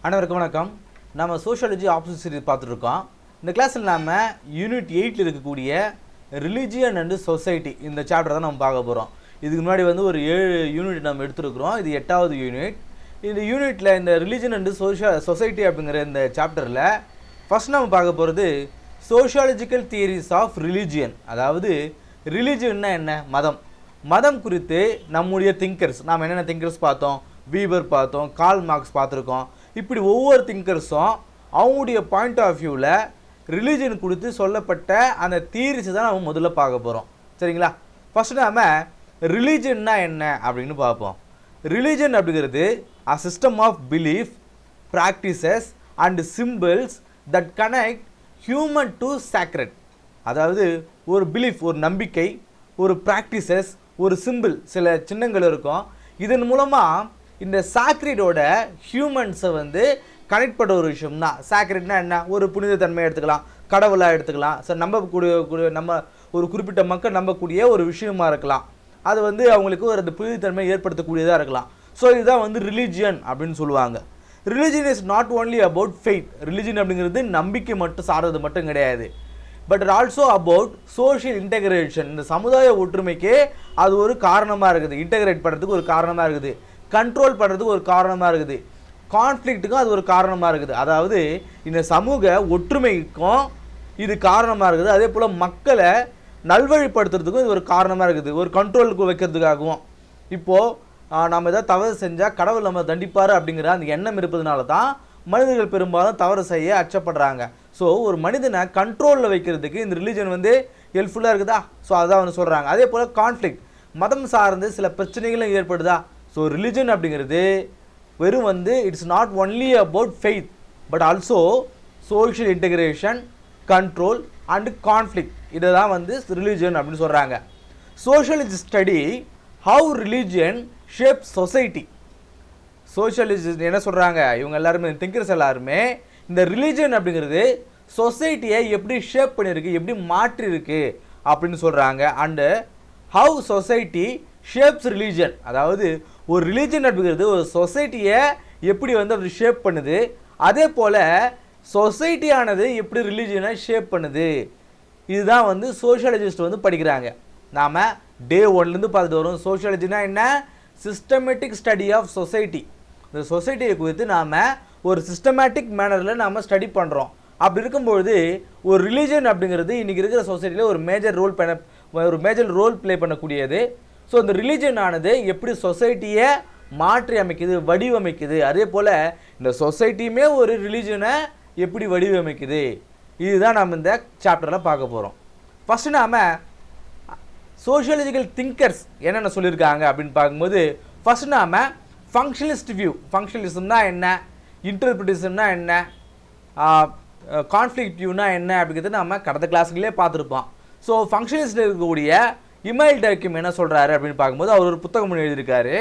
அனைவருக்கும் வணக்கம். நம்ம சோஷியாலஜி ஆப்ஷன் சீரிஸ் பார்த்துட்ருக்கோம். இந்த கிளாஸில் நாம் யூனிட் 8 இருக்கக்கூடிய ரிலிஜியன் அண்டு சொசைட்டி இந்த சாப்டர் தான் நம்ம பார்க்க போகிறோம். இதுக்கு முன்னாடி ஒரு 7 யூனிட் நம்ம எடுத்துருக்குறோம். இது 8வது யூனிட். இந்த யூனிட்டில் இந்த ரிலிஜன் அண்டு சொசைட்டி அப்படிங்கிற இந்த சாப்டரில் ஃபஸ்ட் நம்ம பார்க்க போகிறது சோஷியாலஜிக்கல் தியரிஸ் ஆஃப் ரிலிஜியன். அதாவது ரிலிஜியன்னா என்ன, மதம் குறித்து நம்முடைய திங்கர்ஸ், நாம் என்னென்ன திங்கர்ஸ் பார்த்தோம், வீபர் பார்த்தோம், கார்ல் மார்க்ஸ் பார்த்துருக்கோம். இப்படி ஒவ்வொரு திங்கர்ஸும் அவங்களுடைய பாயிண்ட் ஆஃப் வியூவில் ரிலீஜன் கொடுத்து சொல்லப்பட்ட அந்த தியரிஸை தான் நம்ம முதல்ல பார்க்க போகிறோம். சரிங்களா? ஃபஸ்ட்டு நாம் ரிலீஜன்னா என்ன அப்படின்னு பார்ப்போம். ரிலீஜன் அப்படிங்கிறது a system of belief, practices and symbols that connect human to sacred. அதாவது ஒரு பிலீஃப், ஒரு நம்பிக்கை, ஒரு ப்ராக்டிசஸ், ஒரு சிம்பிள், சில சின்னங்கள் இருக்கும். இதன் மூலமாக இந்த சாக்ரெட்டோட ஹியூமன்ஸை கனெக்ட் பண்ணுற ஒரு விஷயம் தான். சாக்ரெட்னா என்ன? ஒரு புனித தன்மையை எடுத்துக்கலாம், கடவுளாக எடுத்துக்கலாம், சார் நம்பக்கூடிய நம்ம ஒரு குறிப்பிட்ட மக்கள் நம்பக்கூடிய ஒரு விஷயமா இருக்கலாம். அது அவங்களுக்கு ஒரு புனித தன்மையை ஏற்படுத்தக்கூடியதாக இருக்கலாம். ஸோ இதுதான் ரிலீஜியன் அப்படின்னு சொல்லுவாங்க. Religion is not only about faith. Religion அப்படிங்கிறது நம்பிக்கை மட்டும் சார்றது மட்டும் கிடையாது. But also about social integration. இந்த சமுதாய ஒற்றுமைக்கு அது ஒரு காரணமாக இருக்குது, இன்டெகிரேட் பண்ணுறதுக்கு ஒரு காரணமாக இருக்குது, கண்ட்ரோல் பண்ணுறதுக்கு ஒரு காரணமாக இருக்குது, கான்ஃப்ளிக்ட்டுக்கும் அது ஒரு காரணமாக இருக்குது. அதாவது இந்த சமூக ஒற்றுமைக்கும் இது காரணமாக இருக்குது. அதே போல் மக்களை நல்வழிப்படுத்துறதுக்கும் இது ஒரு காரணமாக இருக்குது, ஒரு கண்ட்ரோலுக்கு வைக்கிறதுக்காகவும். இப்போது நம்ம எதாவது தவறு செஞ்சால் கடவுள் நம்ம தண்டிப்பார் அப்படிங்கிற அந்த எண்ணம் இருப்பதுனால தான் மனிதர்கள் பெரும்பாலும் தவறு செய்ய அச்சப்படுறாங்க. ஸோ ஒரு மனிதனை கண்ட்ரோலில் வைக்கிறதுக்கு இந்த ரிலீஜன் ஹெல்ப்ஃபுல்லாக இருக்குதா? ஸோ அதான் சொல்கிறாங்க. அதே போல் கான்ஃப்ளிக்ட், மதம் சார்ந்து சில பிரச்சனைகளும் ஏற்படுதா? ஸோ ரிலிஜன் அப்படிங்கிறது வெறும் it's not only about faith but also social integration, control and conflict. இதை தான் ரிலிஜன் அப்படின்னு சொல்கிறாங்க. Sociology study how religion shape society. Sociologist என்ன சொல்கிறாங்க, இவங்க எல்லாருமே திங்கர்ஸ் எல்லாருமே இந்த ரிலிஜன் அப்படிங்கிறது சொசைட்டியை எப்படி ஷேப் பண்ணியிருக்கு, எப்படி மாற்றிருக்கு அப்படின்னு சொல்கிறாங்க. And how society shapes religion. அதாவது ஒரு ரிலீஜன் அப்படிங்கிறது ஒரு சொசைட்டியை எப்படி அது ஷேப் பண்ணுது, அதே போல் சொசைட்டியானது எப்படி ரிலீஜனை ஷேப் பண்ணுது. இதுதான் சோஷியாலஜிஸ்ட் படிக்கிறாங்க. நாம் டே 1லேருந்து பார்த்துட்டு வரோம். சோஷியாலஜினா என்ன? Systematic study of society. இந்த சொசைட்டியை குறித்து நாம் ஒரு சிஸ்டமேட்டிக் மேனரில் நாம் ஸ்டடி பண்ணுறோம். அப்படி இருக்கும்பொழுது ஒரு ரிலீஜன் அப்படிங்கிறது இன்றைக்கி இருக்கிற சொசைட்டியில் ஒரு மேஜர் ரோல் ப்ளே பண்ணக்கூடியது. ஸோ இந்த ரிலீஜன் ஆனது எப்படி சொசைட்டியை மாற்றி அமைக்குது, வடிவமைக்குது. அதே போல் இந்த சொசைட்டியுமே ஒரு ரிலீஜனை எப்படி வடிவமைக்குது, இதுதான் நம்ம இந்த சாப்டரில் பார்க்க போகிறோம். ஃபஸ்ட்டு நாம் சோஷியாலஜிக்கல் திங்கர்ஸ் என்னென்ன சொல்லியிருக்காங்க அப்படின்னு பார்க்கும்போது ஃபஸ்ட்டு நாம் ஃபங்க்ஷனலிஸ்ட் வியூ. ஃபங்க்ஷனலிசம்னா என்ன, இன்டர்பிரிட்டேஷன்னா என்ன, கான்ஃப்ளிக்ட் வியூனா என்ன அப்படிங்கிறது நம்ம கடந்த கிளாஸுங்களே பார்த்துருப்போம். ஸோ ஃபங்க்ஷனலிஸ்டில் இருக்கக்கூடிய இமைல் டர்க்கிம் என்ன சொல்கிறாரு அப்படின்னு பார்க்கும்போது அவர் ஒரு புத்தகம் எழுதியிருக்காரு,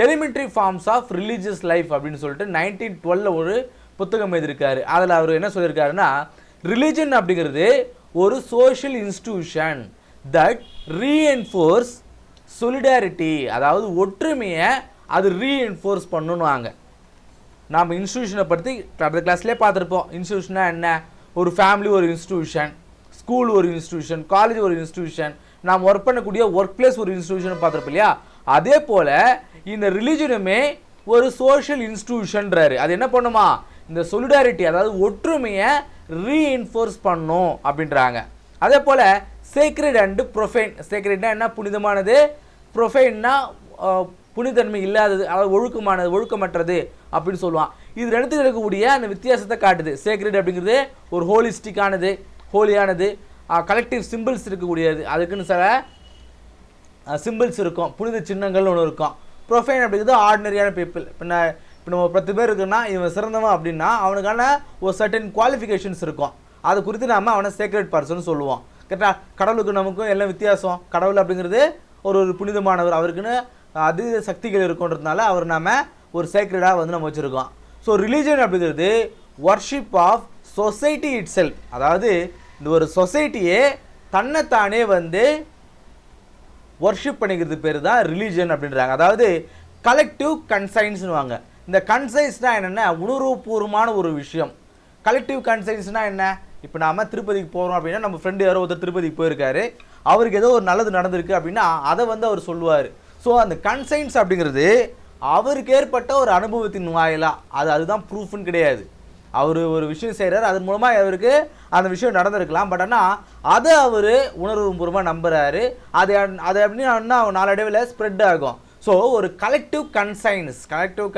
elementary forms of religious life அப்படின்னு சொல்லிட்டு 1912 ஒரு புத்தகம் எழுதியிருக்காரு. அதில் அவர் என்ன சொல்லியிருக்காருன்னா, ரிலீஜன் அப்படிங்கிறது ஒரு social institution that reinforce solidarity. அதாவது ஒற்றுமையை அது ரீஎன்ஃபோர்ஸ் பண்ணணுவாங்க. நாம் இன்ஸ்டிடியூஷனை பற்றி கடந்த கிளாஸ்லேயே பார்த்துருப்போம். இன்ஸ்டிடியூஷனா என்ன? ஒரு ஃபேமிலி ஒரு இன்ஸ்டிடியூஷன், ஸ்கூல் ஒரு இன்ஸ்டிடியூஷன், காலேஜ் ஒரு இன்ஸ்டிடியூஷன், நாம் ஒர்க் பண்ணக்கூடிய ஒர்க் பிளேஸ் ஒரு இன்ஸ்டிடியூஷன் பார்த்துருப்போம் இல்லையா? அதே போல் இந்த ரிலீஜனுமே ஒரு சோஷியல் இன்ஸ்டிடியூஷன்றாரு. அது என்ன பண்ணுமா? இந்த சொலிடாரிட்டி, அதாவது ஒற்றுமையை ரீஎன்ஃபோர்ஸ் பண்ணும் அப்படின்றாங்க. அதே போல் சேக்ரெட் அண்டு ப்ரொஃபைன். சேக்ரெட்னா என்ன? புனிதமானது. ப்ரொஃபைன்னா புனிதன்மை இல்லாதது, அதாவது ஒழுக்கமற்றது அப்படின்னு சொல்லுவான். இது ரெண்டுத்துக்கு இருக்கக்கூடிய அந்த வித்தியாசத்தை காட்டுது. சேக்ரெட் அப்படிங்கிறது ஒரு ஹோலிஸ்டிக்கானது, ஹோலியானது, கலெக்டிவ் சிம்பிள்ஸ் இருக்கக்கூடியது. அதுக்குன்னு சில சிம்பிள்ஸ் இருக்கும், புனித சின்னங்கள்னு ஒன்று இருக்கும். ப்ரொஃபைன் அப்படிங்கிறது ஆர்டினரியான பீப்புள். இப்போ நம்ம 10 பேர் இருக்குன்னா இவன் சிறந்தவன் அப்படின்னா அவனுக்கான ஒரு சர்டன் குவாலிஃபிகேஷன்ஸ் இருக்கும். அது குறித்து நாம் அவனை சேக்ரெட் பர்சன் சொல்லுவோம். கரெக்டாக? கடவுளுக்கு நமக்கும் எல்லாம் வித்தியாசம். கடவுள் அப்படிங்கிறது ஒரு புனிதமானவர், அவருக்குன்னு அதீத சக்திகள் இருக்குன்றதுனால அவர் நாம் ஒரு சேக்ரெடாக நம்ம வச்சுருக்கோம். ஸோ ரிலீஜன் அப்படிங்கிறது worship of society itself. அதாவது இந்த ஒரு சொசைட்டியே தன்னைத்தானே வர்ஷிப் பண்ணிக்கிறது பேர் தான் ரிலீஜன் அப்படின்றாங்க. அதாவது கலெக்டிவ் கன்சைன்ஸ்னுவாங்க. இந்த கன்சைன்ஸ்னால் என்னென்ன, உணர்வுபூர்வமான ஒரு விஷயம். கலெக்டிவ் கன்சைன்ஸ்னால் என்ன, இப்போ நாம் திருப்பதிக்கு போகிறோம் அப்படின்னா நம்ம ஃப்ரெண்டு யாரோ ஒருத்தர் திருப்பதிக்கு போயிருக்காரு, அவருக்கு ஏதோ ஒரு நல்லது நடந்திருக்கு அப்படின்னா அதை வந்து அவர் சொல்லுவார். ஸோ அந்த கன்சைன்ஸ் அப்படிங்கிறது அவருக்கு ஏற்பட்ட ஒரு அனுபவத்தின் வாயிலாக அதுதான் ப்ரூஃப்னு கிடையாது. அவர் ஒரு விஷயம் செய்கிறார், அதன் மூலமாக அவருக்கு அந்த விஷயம் நடந்திருக்கலாம். பட் ஆனால் அதை அவர் உணர்வுபூர்வமாக நம்புகிறாரு. அது அப்படின்னா நாளடைவில் ஸ்ப்ரெட் ஆகும். ஸோ ஒரு கலெக்டிவ்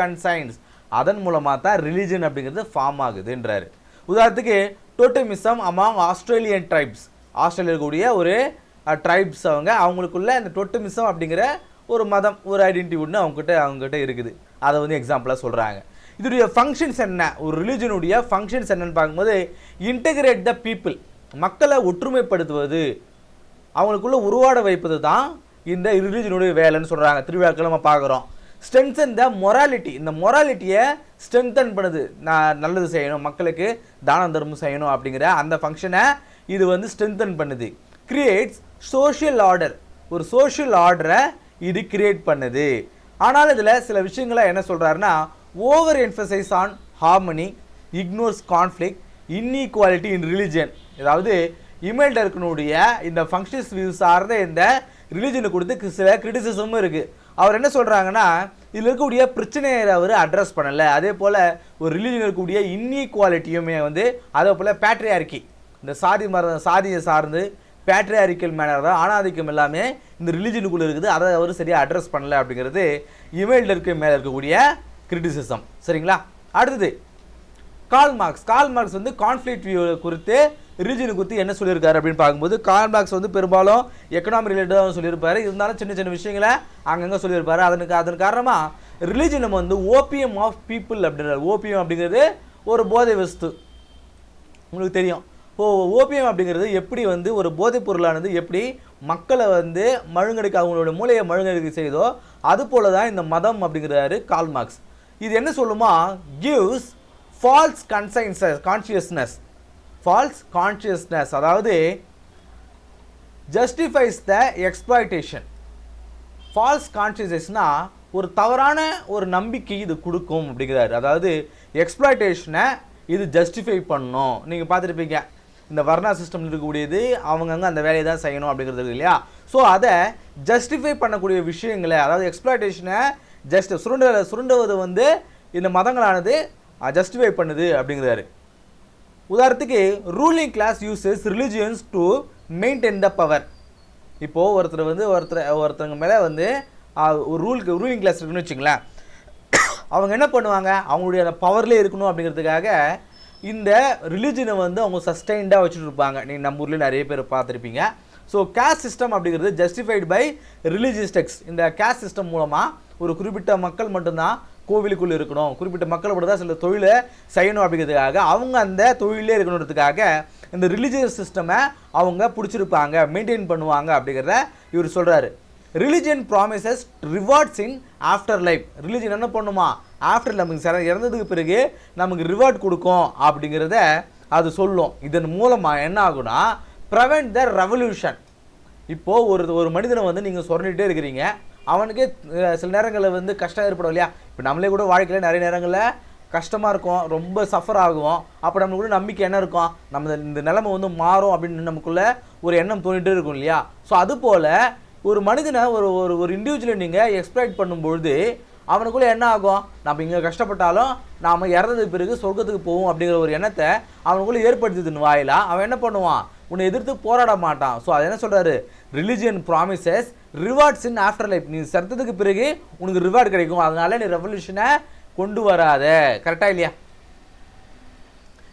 கன்சைன்ஸ் அதன் மூலமாக தான் ரிலீஜன் அப்படிங்கிறது ஃபார்ம் ஆகுதுன்றாரு. உதாரணத்துக்கு டோட்டமிசம் அமாங் ஆஸ்திரேலியன் ட்ரைப்ஸ், ஆஸ்திரேலியா இருக்கக்கூடிய ஒரு ட்ரைப்ஸ் அவங்களுக்குள்ள இந்த டோட்டமிசம் அப்படிங்கிற ஒரு மதம், ஒரு ஐடென்டிட்டி ஒன்று அவங்ககிட்ட இருக்குது. அதை வந்து எக்ஸாம்பிளாக சொல்கிறாங்க. இதோடைய ஃபங்க்ஷன்ஸ் என்ன, ஒரு ரிலீஜனுடைய ஃபங்க்ஷன்ஸ் என்னன்னு பார்க்கும்போது இன்டெகிரேட் த பீப்புள், மக்களை ஒற்றுமைப்படுத்துவது, அவங்களுக்குள்ள உருவாட வைப்பது தான் இந்த ரிலீஜனுடைய வேலைன்னு சொல்கிறாங்க. திருவிழாக்கள் நம்ம பார்க்குறோம். ஸ்ட்ரென்தன் த மொராலிட்டி, இந்த மொராலிட்டியை ஸ்ட்ரென்தன் பண்ணுது. நான் நல்லது செய்யணும், மக்களுக்கு தானம் தர்மம் செய்யணும் அப்படிங்கிற அந்த ஃபங்க்ஷனை இது வந்து ஸ்ட்ரென்தன் பண்ணுது. கிரியேட்ஸ் சோஷியல் ஆர்டர், ஒரு சோஷியல் ஆர்டரை இது கிரியேட் பண்ணுது. ஆனால் இதில் சில விஷயங்களை என்ன சொல்கிறாருன்னா, over emphasise on harmony, ignores conflict, inequality in religion. அதாவது இமெயில்டர்க்கனுடைய இந்த ஃபங்க்ஷன்ஸ் வியூ சார்ந்த இந்த ரிலிஜனை கொடுத்து சில கிரிட்டிசிசமும் இருக்குது. அவர் என்ன சொல்கிறாங்கன்னா, இதில் இருக்கக்கூடிய பிரச்சனையை அவர் அட்ரஸ் பண்ணலை. அதே போல் ஒரு ரிலிஜன் இருக்கக்கூடிய இன்இக்வாலிட்டியுமே வந்து அதே போல் பேட்ரியார்கி, இந்த சாதியை சார்ந்து பேட்ரியாரிக்கல் மேனர் தான் ஆணாதிக்கம் எல்லாமே இந்த ரிலிஜனுக்குள்ளே இருக்குது. அதை அவர் சரியாக அட்ரஸ் பண்ணலை அப்படிங்கிறது இமெயில்டருக்கு மேலே இருக்கக்கூடிய கிரிட்டிசிசம். சரிங்களா? அடுத்தது கார்ல் மார்க்ஸ் வந்து கான்ஃப்ளிக்ட் வியூ குறித்து ரிலிஜனை குறித்து என்ன சொல்லியிருக்காரு அப்படின்னு பார்க்கும்போது, கார்ல் மார்க்ஸ் வந்து பெரும்பாலும் எக்கனாமிக் ரிலேட்டடாக சொல்லியிருப்பார். இருந்தாலும் சின்ன சின்ன விஷயங்களை அங்கங்கே சொல்லியிருப்பார். அதன் காரணமாக ரிலிஜன் வந்து ஓபியம் ஆஃப் பீப்புள் அப்படின்றார். ஓபியம் அப்படிங்கிறது ஒரு போதை வஸ்து, உங்களுக்கு தெரியும். ஓபியம் அப்படிங்கிறது எப்படி வந்து ஒரு போதைப் பொருளானது எப்படி மக்களை வந்து மழுங்கடிக்க, அவங்களோட மூளையை மழுங்கடிக்க செய்தோ அது போல தான் இந்த மதம் அப்படிங்கிறாரு கார்ல் மார்க்ஸ். இது என்ன சொல்லுமா, கிவ்ஸ் ஃபால்ஸ் கான்ஷியஸ்னஸ், அதாவது ஜஸ்டிஃபைஸ் த எக்ஸ்ப்ளாய்டேஷன். ஃபால்ஸ் கான்ஷியஸ்னஸ்னா ஒரு தவறான ஒரு நம்பிக்கை இது கொடுக்கும் அப்படிங்கிறாரு. அதாவது எக்ஸ்ப்ளாய்டேஷனை இது ஜஸ்டிஃபை பண்ணணும். நீங்கள் பார்த்துருப்பீங்க, இந்த வர்ணா சிஸ்டம் இருக்கக்கூடியது அவங்கங்க அந்த வேலையை தான் செய்யணும் அப்படிங்கிறது இல்லையா? ஸோ அதை ஜஸ்டிஃபை பண்ணக்கூடிய விஷயங்களை, அதாவது எக்ஸ்ப்ளாய்டேஷனை சுருண்டுவது வந்து இந்த மதங்களானது ஜஸ்டிஃபை பண்ணுது அப்படிங்கிறாரு. உதாரணத்துக்கு ruling class uses religions to maintain the power. இப்போது ஒருத்தவங்க மேலே வந்து ஒரு ரூலிங் கிளாஸ் இருக்குன்னு வச்சுங்களேன், அவங்க என்ன பண்ணுவாங்க, அவங்களுடைய அந்த பவர்லேயே இருக்கணும் அப்படிங்கிறதுக்காக இந்த ரிலிஜனை வந்து அவங்க சஸ்டைன்டாக வச்சுட்டு இருப்பாங்க. நீங்கள் நம்ம ஊரில் நிறைய பேர் பார்த்துருப்பீங்க. ஸோ கேஸ்ட் சிஸ்டம் அப்படிங்கிறது ஜஸ்டிஃபைடு பை ரிலீஜியஸ் டெக்ஸ்ட். இந்த கேஸ்ட் சிஸ்டம் மூலமாக ஒரு குறிப்பிட்ட மக்கள் மட்டும்தான் கோவிலுக்குள்ளே இருக்கணும், குறிப்பிட்ட மக்கள் மட்டும் தான் சில தொழிலை செய்யணும் அப்படிங்கிறதுக்காக அவங்க அந்த தொழிலே இருக்கணுன்றதுக்காக இந்த ரிலீஜியஸ் சிஸ்டமை அவங்க பிடிச்சிருப்பாங்க, மெயின்டைன் பண்ணுவாங்க அப்படிங்கிறத இவர் சொல்கிறாரு. ரிலிஜன் ப்ராமிசஸ் ரிவார்ட்ஸ் இன் ஆஃப்டர் லைஃப். ரிலிஜன் என்ன பண்ணுமா, ஆஃப்டர் நமக்கு இறந்ததுக்கு பிறகு நமக்கு ரிவார்ட் கொடுக்கும் அப்படிங்கிறத அது சொல்லும். இதன் மூலமாக என்ன ஆகுனா, ப்ரிவென்ட் த ரெவல்யூஷன். இப்போது ஒரு மனிதனை வந்து நீங்கள் சொல்லிகிட்டே இருக்கிறீங்க, அவனுக்கு சில நேரங்களில் வந்து கஷ்டம் ஏற்படும் இல்லையா? இப்போ நம்மளே கூட வாழ்க்கையில் நிறைய நேரங்களில் கஷ்டமாக இருக்கும், ரொம்ப சஃபர் ஆகும். அப்போ நம்மளுக்குள்ள நம்பிக்கை என்ன இருக்கும், நம்ம இந்த நிலைமை வந்து மாறும் அப்படின்னு நமக்குள்ளே ஒரு எண்ணம் தோணிகிட்டே இருக்கும் இல்லையா? ஸோ அதுபோல் ஒரு மனிதனை ஒரு இண்டிவிஜுவலை நீங்கள் எக்ஸ்ப்ளாய்ட் பண்ணும்பொழுது அவனுக்குள்ளே என்ன ஆகும், நம்ம இங்கே கஷ்டப்பட்டாலும் நாம் இறந்ததுக்கு பிறகு சொர்க்கத்துக்கு போவோம் அப்படிங்கிற ஒரு எண்ணத்தை அவனுக்குள்ளே ஏற்படுத்துதுன்னு வாயிலா அவன் என்ன பண்ணுவான், உன்னை எதிர்த்து போராட மாட்டான். ஸோ அது என்ன சொல்கிறாரு, ரிலிஜியன் ப்ராமிசஸ் ரிவார்ட்ஸ் இன் ஆஃப்டர் லைஃப். நீ செத்ததுக்கு பிறகு உனக்கு ரிவார்டு கிடைக்கும், அதனால நீ ரெவல்யூஷனை கொண்டு வராத. கரெக்டாக இல்லையா?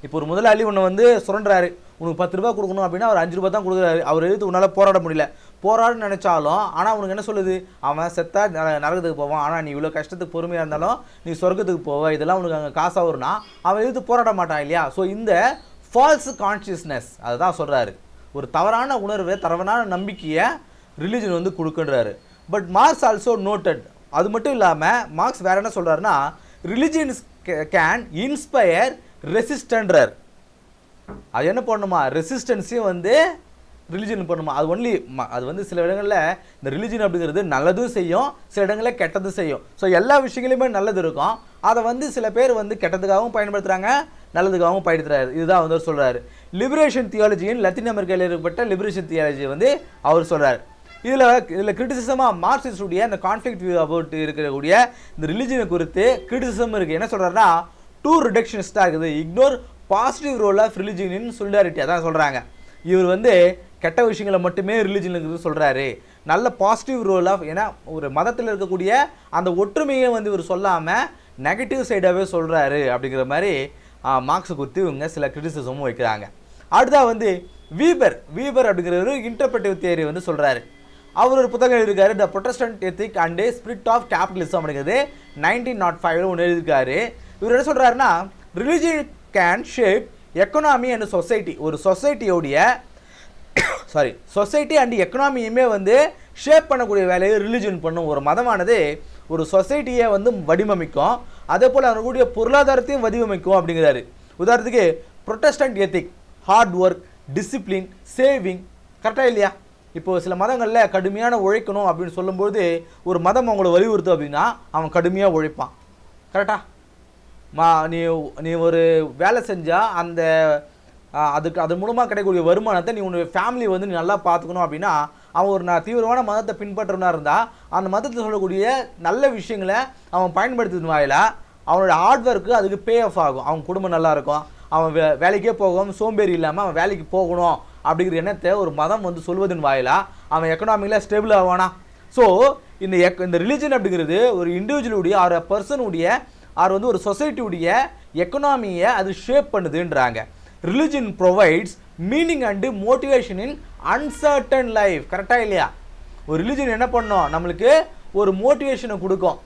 இப்போ ஒரு முதலாளி உன்னை வந்து சுரண்டுறாரு, உனக்கு 10 ரூபா கொடுக்கணும் அப்படின்னா அவர் 5 ரூபா தான் கொடுக்குறாரு. அவர் எதிர்த்து உன்னால் போராட முடியல, போராடுன்னு நினச்சாலும் ஆனால் உனக்கு என்ன சொல்லுது, அவன் செத்தா நரகத்துக்கு போவான், ஆனால் நீ இவ்வளோ கஷ்டத்துக்கு பொறுமையாக இருந்தாலும் நீ சொர்க்கத்துக்கு போவ, இதெல்லாம் உனக்கு அங்கே காசாக வரும்னா அவன் எதிர்த்து போராட மாட்டான் இல்லையா? ஸோ இந்த ஃபால்ஸ் கான்ஷியஸ்னஸ் அதுதான் சொல்கிறாரு, ஒரு தவறான உணர்வை, தவறான நம்பிக்கையை ரிலிஜன் வந்து கொடுக்குன்றாரு. பட் மார்க்ஸ் ஆல்சோ நோட்டட், அது மட்டும் இல்லாமல் மார்க்ஸ் வேறு என்ன சொல்கிறாருன்னா, ரிலிஜியன்ஸ் கேன் இன்ஸ்பயர் ரெசிஸ்டன்றார். அது என்ன பண்ணுமா, ரெசிஸ்டன்ஸையும் வந்து ரிலிஜன் பண்ணுமா, அது ஒன்லி அது வந்து சில இடங்களில் இந்த ரிலிஜன் அப்படிங்கிறது நல்லதும் செய்யும், சில இடங்களில் கெட்டதும் செய்யும். ஸோ எல்லா விஷயங்களையுமே நல்லது இருக்கும், அதை வந்து சில பேர் வந்து கெட்டதுக்காகவும் பயன்படுத்துகிறாங்க, நல்லதுக்காகவும் பயன்படுத்துறாரு. இதுதான் வந்து அவர் சொல்கிறாரு. லிபரேஷன் தியாலஜியின் லத்தீன் அமெரிக்காவில் ஏற்பட்ட லிபரேஷன் தியாலஜி வந்து அவர் சொல்கிறார். இதில் கிரிட்டிசிசமாக மார்க்சிஸ்டுடைய இந்த கான்ஃப்ளிக்ட் வியூ அபவுட் இருக்கக்கூடிய இந்த ரிலிஜனை குறித்து கிரிட்டிசிசம் இருக்குது. என்ன சொல்கிறாருன்னா, டூ ரிடக்ஷனிஸ்டாக இருக்குது, ignore positive role of religion in solidarity. அதான் சொல்கிறாங்க. இவர் வந்து கெட்ட விஷயங்களை மட்டுமே ரிலிஜனுக்கு சொல்கிறாரு, நல்ல பாசிட்டிவ் ரோல் ஆஃப், ஏன்னா ஒரு மதத்தில் இருக்கக்கூடிய அந்த ஒற்றுமையை வந்து இவர் சொல்லாமல் நெகட்டிவ் சைடாகவே சொல்கிறாரு அப்படிங்கிற மாதிரி மார்க்ஸை குறித்து இவங்க சில கிரிட்டிசிசமும் வைக்கிறாங்க. அடுத்ததாக வந்து வீபர் அப்படிங்கிற ஒரு இன்டர்பிரேட்டிவ் தியரி வந்து சொல்கிறாரு. அவர் ஒரு புத்தகம் எழுதியிருக்காரு, the Protestant ethic and spirit of capitalism அப்படிங்கிறது 1905 ஒன்று எழுதியிருக்காரு. இவர் என்ன சொல்கிறாருன்னா, religion can shape economy and society. ஒரு சொசைட்டி அண்ட் எக்கனாமியுமே வந்து ஷேப் பண்ணக்கூடிய வேலையை ரிலிஜன் பண்ணும். ஒரு மதமானது ஒரு சொசைட்டியை வந்து வடிவமைக்கும், அதே போல் அவங்களுடைய பொருளாதாரத்தையும் வடிவமைக்கும் அப்படிங்கிறாரு. உதாரணத்துக்கு Protestant ethic, hard work, discipline, saving. கரெக்டாக இல்லையா? இப்போது சில மதங்களில் கடுமையான உழைக்கணும் அப்படின்னு சொல்லும்போது ஒரு மதம் அவங்கள வலியுறுத்தும் அப்படின்னா அவன் கடுமையாக உழைப்பான். கரெக்டாக? நீ ஒரு வேலை செஞ்சால் அதன் மூலமாக கிடைக்கக்கூடிய வருமானத்தை நீ உன்னுடைய ஃபேமிலி வந்து நீ நல்லா பார்த்துக்கணும் அப்படின்னா அவன் ஒரு தீவிரமான மதத்தை பின்பற்றவனா இருந்தால் அந்த மதத்தில் சொல்லக்கூடிய நல்ல விஷயங்களை அவன் பயன்படுத்துறது வாயிலாக அவனோட ஹார்ட் ஒர்க்கு அதுக்கு பே ஆஃப் ஆகும். அவன் குடும்பம் நல்லாயிருக்கும், அவன் வேலைக்கே போகாமல் சோம்பேறி இல்லாமல் அவன் வேலைக்கு போகணும் அப்படிங்கிற எண்ணத்தை ஒரு மதம் வந்து சொல்வதன் வாயிலாக அவன் எக்கனாமிக்கில் ஸ்டேபிள் ஆவானா. ஸோ இந்த ரிலிஜன் அப்படிங்கிறது ஒரு இண்டிவிஜுவலுடைய ஒரு பர்சனுடைய அவர் வந்து ஒரு சொசைட்டியுடைய எக்கனாமியை அது ஷேப் பண்ணுதுன்றாங்க. Religion provides meaning and motivation in uncertain life. கரெக்டாக இல்லையா? ஒரு ரிலிஜன் என்ன பண்ணோம், நம்மளுக்கு ஒரு மோட்டிவேஷனை கொடுக்கும்.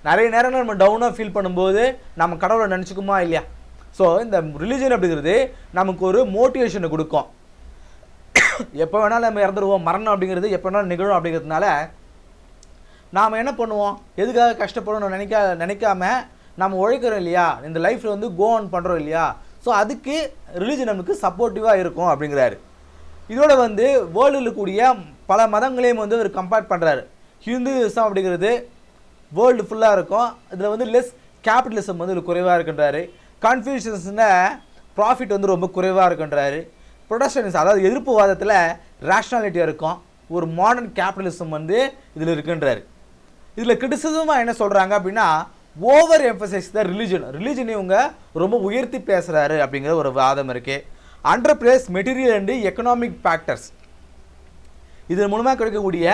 நிறைய நேரங்கள் நம்ம டவுனாக ஃபீல் பண்ணும்போது நம்ம கடவுளை நினச்சிக்குமா இல்லையா? ஸோ இந்த ரிலிஜன் அப்படிங்கிறது நமக்கு ஒரு மோட்டிவேஷனை கொடுக்கும். எப்போ வேணாலும் நம்ம இறந்துடுவோம், மரணம் அப்படிங்கிறது எப்போ வேணாலும் நிகழும் அப்படிங்கிறதுனால நாம் என்ன பண்ணுவோம், எதுக்காக கஷ்டப்படணும் நினைக்காம நம்ம உழைக்கிறோம் இல்லையா, இந்த லைஃப்பில் வந்து கோ ஆன் பண்ணுறோம் இல்லையா. ஸோ அதுக்கு ரிலிஜன் நமக்கு சப்போர்ட்டிவாக இருக்கும் அப்படிங்கிறாரு. இதோட வந்து வேர்ல்டில் இருக்கக்கூடிய பல மதங்களையும் வந்து அவர் கம்பேர் பண்ணுறாரு. ஹிந்துயிசம் அப்படிங்கிறது வேர்ல்டு ஃபுல்லாக இருக்கும், இதில் வந்து லெஸ் கேபிட்டலிசம் வந்து இதில் குறைவாக இருக்குன்றாரு. கன்ஃபியூஷன்ஸில் ப்ராஃபிட் வந்து ரொம்ப குறைவாக இருக்குன்றாரு. ப்ரொடக்ஷனிசம் அதாவது எதிர்ப்புவாதத்தில் ரேஷ்னாலிட்டியாக இருக்கும், ஒரு மாடர்ன் கேபிட்டலிசம் வந்து இதில் இருக்குன்றாரு. இதில் கிரிட்டிசிசமாக என்ன சொல்கிறாங்க அப்படின்னா, ஓவர் எம்பசைஸ் த ரிலிஜன் இவங்க ரொம்ப உயர்த்தி பேசுகிறாரு அப்படிங்கிற ஒரு வாதம் இருக்குது. Under place material and economic factors, இதன் மூலமாக கிடைக்கக்கூடிய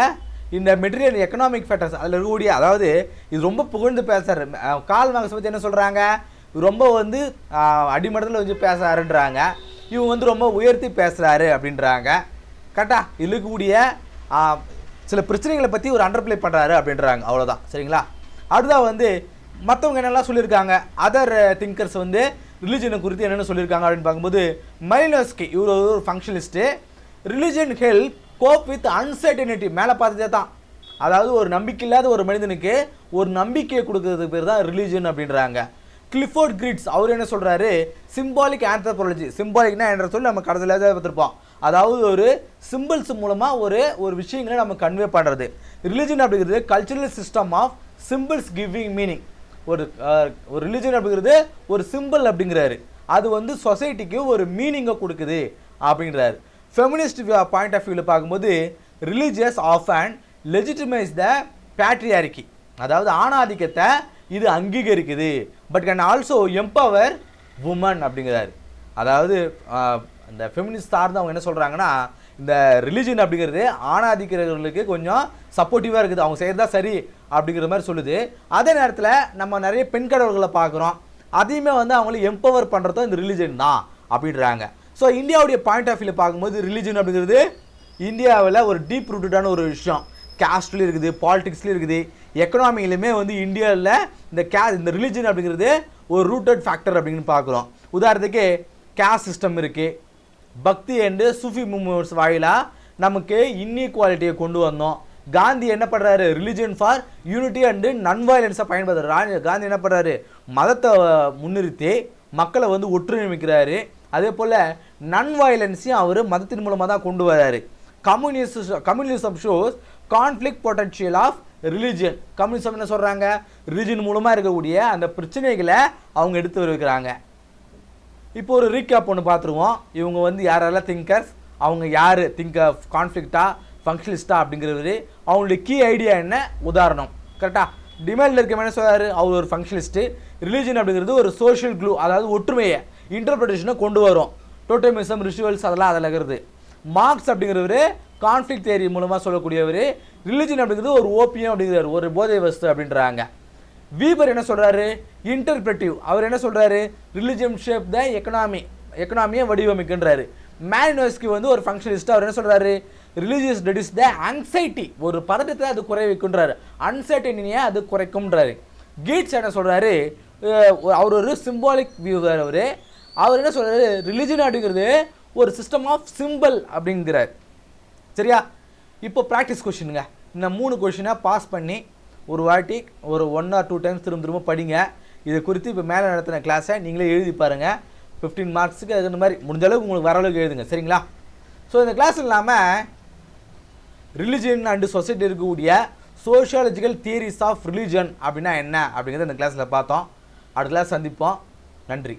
இந்த மெட்டீரியல் எக்கனாமிக் ஃபேக்டர்ஸ் அதில் இருக்கக்கூடிய, அதாவது இது ரொம்ப புகழ்ந்து பேசுகிறாரு. கால் மார்க்ஸ் பற்றி என்ன சொல்கிறாங்க, ரொம்ப வந்து அடிமட்டத்தில் வச்சு பேசுகிறாருன்றாங்க, இவங்க வந்து ரொம்ப உயர்த்தி பேசுகிறாரு அப்படின்றாங்க. கரெக்டாக? இதில் இருக்கக்கூடிய சில பிரச்சனைகளை பற்றி ஒரு அண்டர் ப்ளே பண்ணுறாரு அப்படின்றாங்க. அவ்வளோதான். சரிங்களா? அடுத்தா வந்து மற்றவங்க என்னெல்லாம் சொல்லியிருக்காங்க, அதர் திங்கர்ஸ் வந்து ரிலிஜனை குறித்து என்னென்ன சொல்லியிருக்காங்க அப்படின்னு பார்க்கும்போது, மைனஸ்கி இவர் ஒரு functionist. Religion help cope with uncertainty, மேலே பார்த்ததே தான். அதாவது ஒரு நம்பிக்கை இல்லாத ஒரு மனிதனுக்கு ஒரு நம்பிக்கையை கொடுக்கறதுக்கு பேர் தான் ரிலிஜன் அப்படின்றாங்க. கிளிஃபோர்ட் கிரிட்ஸ் அவர் என்ன சொல்கிறாரு, சிம்பாலிக் ஆந்த்ரோபாலஜி. சிம்பாலிக்னா என்ற சொல்லி நம்ம கடைசியில் பார்த்துருப்போம், அதாவது ஒரு சிம்பிள்ஸ் மூலமாக ஒரு விஷயங்களை நம்ம கன்வே பண்ணுறது. ரிலிஜன் அப்படிங்கிறது cultural system of symbols giving meaning. ஒரு ரிலிஜன் அப்படிங்கிறது ஒரு சிம்பிள் அப்படிங்கிறாரு, அது வந்து சொசைட்டிக்கு ஒரு மீனிங்கை கொடுக்குது அப்படிங்கிறாரு. ஃபெமினிஸ்ட் பாயிண்ட் ஆஃப் வியூவில் பார்க்கும்போது, religious often legitimise the patriarchy, அதாவது ஆணாதிக்கத்தை இது அங்கீகரிக்குது, but can also empower woman அப்படிங்கிறாரு. அதாவது இந்த ஃபெமினிஸ்ட் சார்ந்து அவங்க என்ன சொல்கிறாங்கன்னா, இந்த ரிலிஜன் அப்படிங்கிறது ஆணாதிக்கிறவர்களுக்கு கொஞ்சம் சப்போர்ட்டிவாக இருக்குது, அவங்க செய்கிறதா சரி அப்படிங்கிற மாதிரி சொல்லுது. அதே நேரத்தில் நம்ம நிறைய பெண் கடவுள்களை பார்க்குறோம், அதையுமே வந்து அவங்களை எம்பவர் பண்ணுறதும் இந்த ரிலிஜன் தான் அப்படின்றாங்க. ஸோ இந்தியாவுடைய பாயிண்ட் ஆஃப் வியூவில் பார்க்கும்போது ரிலிஜன் அப்படிங்கிறது இந்தியாவில் ஒரு டீப் ரூட்டடான ஒரு விஷயம். கேஸ்ட்லேயும் இருக்குது, பாலிடிக்ஸ்லேயும் இருக்குது, எக்கனாமிலையுமே வந்து இந்தியாவில் இந்த ரிலிஜன் அப்படிங்கிறது ஒரு ரூட்டட் ஃபேக்டர் அப்படின்னு பார்க்குறோம். உதாரணத்துக்கு கேஸ்ட் சிஸ்டம் இருக்குது, பக்தி அண்டு சூஃபி மூவ்மெண்ட்ஸ் வாயிலாக நமக்கு இன்இக்வாலிட்டியை கொண்டு வந்தோம். காந்தி என்ன பண்ணுறாரு, ரிலிஜன் ஃபார் யூனிட்டி அண்டு நான் வயலன்ஸை பயன்படுத்துகிறார். காந்தி என்ன பண்ணுறாரு, மதத்தை முன்னிறுத்தி மக்களை வந்து ஒற்றுமைக்கிறாரு. அதே போல் நான் வயலன்ஸையும் அவர் மதத்தின் மூலமாக தான் கொண்டு வர்றாரு. Communism shows conflict potential of religion. Communism என்ன சொல்கிறாங்க, ரிலிஜியன் மூலமாக இருக்கக்கூடிய அந்த பிரச்சனைகளை அவங்க எடுத்து வருகிறாங்க. இப்போ ஒரு ரீகேப் ஒன்று பார்த்துருவோம். இவங்க வந்து யாரெல்லாம் திங்கர்ஸ், அவங்க யார் கான்ஃப்ளிக்டா ஃபங்க்ஷனிஸ்டா அப்படிங்கிறது, அவங்களுடைய கீ ஐடியா என்ன, உதாரணம் கரெக்டாக. டிமாண்டில் இருக்க என்ன சொல்கிறாரு, அவர் ஒரு ஃபங்க்ஷனிஸ்ட்டு. ரிலீஜன் அப்படிங்கிறது ஒரு சோஷியல் க்ளூ, அதாவது ஒற்றுமையை இன்டர்பிரிட்டேஷனை கொண்டு வரும். டோட்டமிசம் ரிச்சுவல்ஸ் அதெல்லாம் அதில் இருக்கிறது. மார்க்ஸ் அப்படிங்கிறவர் கான்ஃப்ளிக்ட் தியரி மூலமாக சொல்லக்கூடியவர். ரிலிஜன் அப்படிங்கிறது ஒரு ஓபியம் அப்படிங்கிறார், ஒரு போதை வஸ்து அப்படின்றாங்க. வீபர் என்ன சொல்கிறாரு, இன்டர்பிரட்டிவ். அவர் என்ன சொல்கிறாரு, ரிலிஜன் ஷேப் த எக்கனாமியை வடிவமைக்கின்றாரு. மேலினோஸ்கி வந்து ஒரு ஃபங்க்ஷனிஸ்ட். அவர் என்ன சொல்கிறாரு, ரிலீஜியஸ் ரெடியூஸ் த ஆங்ஸைட்டி, ஒரு பதட்டத்தை அது குறைவிக்குன்றாரு, அன்சர்டனியை அது குறைக்கும்ன்றாரு. கீட்ஸ் என்ன சொல்கிறாரு, அவர் ஒரு சிம்பாலிக் வியூவர். அவர் என்ன சொல்கிறாரு, ரிலிஜன் அப்படிங்கிறது ஒரு சிஸ்டம் ஆஃப் சிம்பிள் அப்படிங்கிறார். சரியா? இப்போ ப்ராக்டிஸ் கொஷினுங்க. இந்த 3 கொஷினை பாஸ் பண்ணி ஒரு வாட்டி ஒரு 1 or 2 டைம்ஸ் திரும்ப படிங்க. இதை குறித்து இப்போ மேலே நடத்தின கிளாஸை நீங்களே எழுதி பாருங்கள். 15 மார்க்ஸுக்கு அது இந்த மாதிரி முடிஞ்ச அளவுக்கு உங்களுக்கு வர அளவுக்கு எழுதுங்க. சரிங்களா? ஸோ இந்த கிளாஸ் இல்லாமல் ரிலிஜன் அண்டு சொசைட்டி இருக்கக்கூடிய சோஷியாலஜிக்கல் தியரிஸ் ஆஃப் ரிலிஜன் அப்படின்னா என்ன அப்படிங்கிறத இந்த கிளாஸில் பார்த்தோம். அடுத்த கிளாஸ் சந்திப்போம். நன்றி.